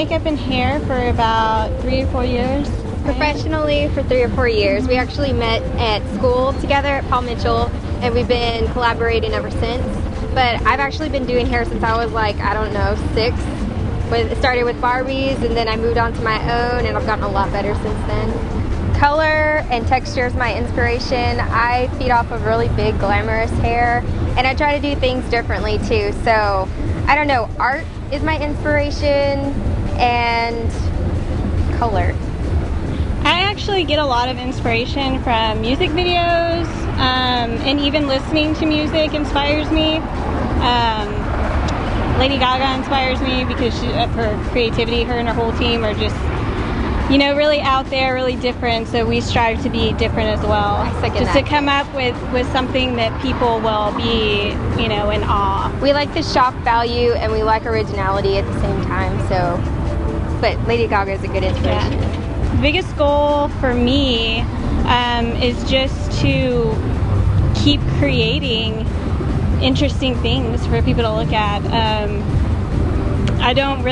makeup and hair for about 3 or 4 years. Professionally for 3 or 4 years. We actually met at school together at Paul Mitchell, and we've been collaborating ever since. But I've actually been doing hair since I was like, I don't know, 6. It started with Barbie's, and then I moved on to my own, and I've gotten a lot better since then. Color and texture is my inspiration. I feed off of really big, glamorous hair, and I try to do things differently too. So, I don't know, art is my inspiration, and color. I actually get a lot of inspiration from music videos, and even listening to music inspires me. Lady Gaga inspires me because of her creativity. Her and her whole team are just, you know, really out there, really different, so we strive to be different as well. Just to come up with something that people will be, you know, in awe. We like the shock value and we like originality at the same time, so, but Lady Gaga is a good inspiration. Yeah. The biggest goal for me is just to keep creating interesting things for people to look at. I don't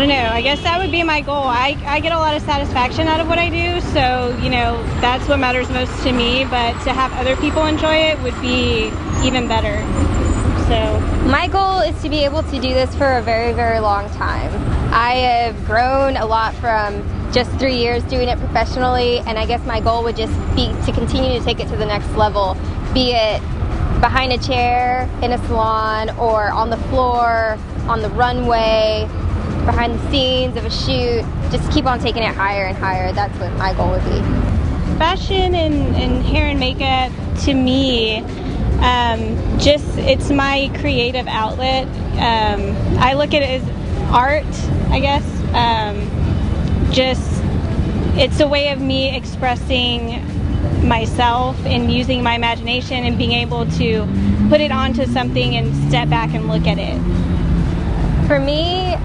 know, I guess that would be my goal. I get a lot of satisfaction out of what I do, so, you know, that's what matters most to me, but to have other people enjoy it would be even better. So my goal is to be able to do this for a very, very long time. I have grown a lot from just 3 years doing it professionally, and I guess my goal would just be to continue to take it to the next level, be it behind a chair in a salon or on the floor, on the runway, behind the scenes of a shoot, just keep on taking it higher and higher. That's what my goal would be. Fashion and hair and makeup, to me, it's my creative outlet. I look at it as art, I guess. It's a way of me expressing myself and using my imagination and being able to put it onto something and step back and look at it. For me,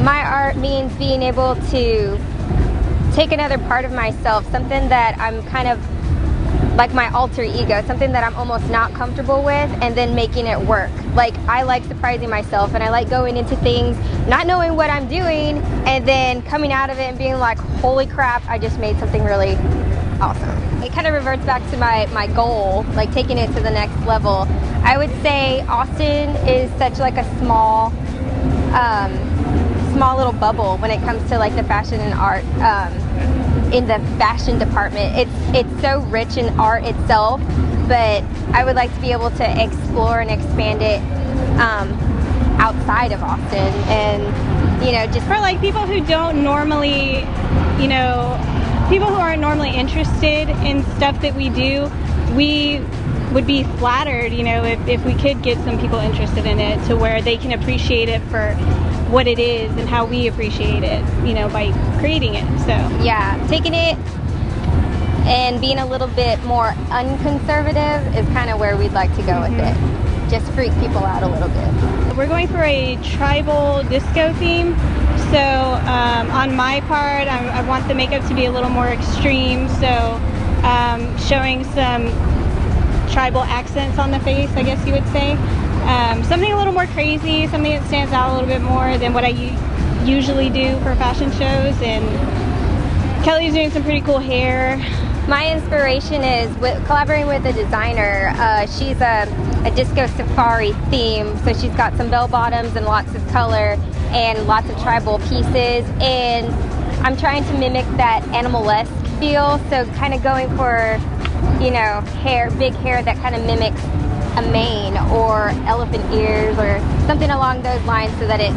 my art means being able to take another part of myself, something that I'm kind of like my alter ego, something that I'm almost not comfortable with, and then making it work. Like, I like surprising myself, and I like going into things not knowing what I'm doing and then coming out of it and being like, holy crap, I just made something really awesome. It kind of reverts back to my goal, like taking it to the next level. I would say Austin is such like a small little bubble when it comes to like the fashion and art in the fashion department. It's so rich in art itself, but I would like to be able to explore and expand it outside of Austin, and you know, just for like people who don't normally, you know, people who aren't normally interested in stuff that we do, we would be flattered, you know, if we could get some people interested in it to where they can appreciate it for what it is and how we appreciate it, you know, by creating it. So yeah, taking it and being a little bit more unconservative is kind of where we'd like to go with it. Just freak people out a little bit. We're going for a tribal disco theme. So on my part, I want the makeup to be a little more extreme. So showing some tribal accents on the face, I guess you would say. Something a little more crazy, something that stands out a little bit more than what I usually do for fashion shows. And Kelly's doing some pretty cool hair. My inspiration is collaborating with a designer. She's a disco safari theme, so she's got some bell bottoms and lots of color and lots of tribal pieces, and I'm trying to mimic that animal-esque feel, so kind of going for, you know, hair, big hair that kind of mimics a mane or elephant ears or something along those lines, so that it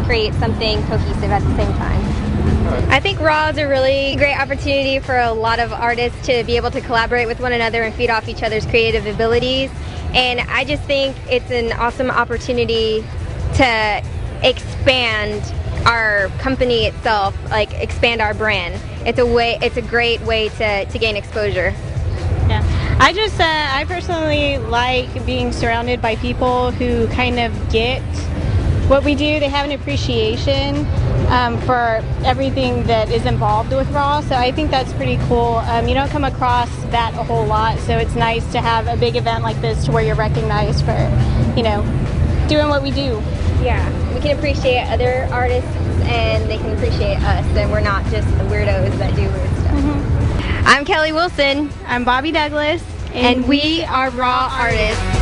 creates something cohesive at the same time. I think Raw is a really great opportunity for a lot of artists to be able to collaborate with one another and feed off each other's creative abilities, and I just think it's an awesome opportunity to expand our company itself, like expand our brand. It's a great way to gain exposure. Yeah, I personally like being surrounded by people who kind of get what we do. They have an appreciation for everything that is involved with Raw, so I think that's pretty cool. You don't come across that a whole lot, so it's nice to have a big event like this to where you're recognized for, you know, doing what we do. Yeah, we can appreciate other artists and they can appreciate us, and we're not just the weirdos that do weird stuff. I'm Kelli Wilson. I'm Bobbi Douglas. And we are Raw Artists.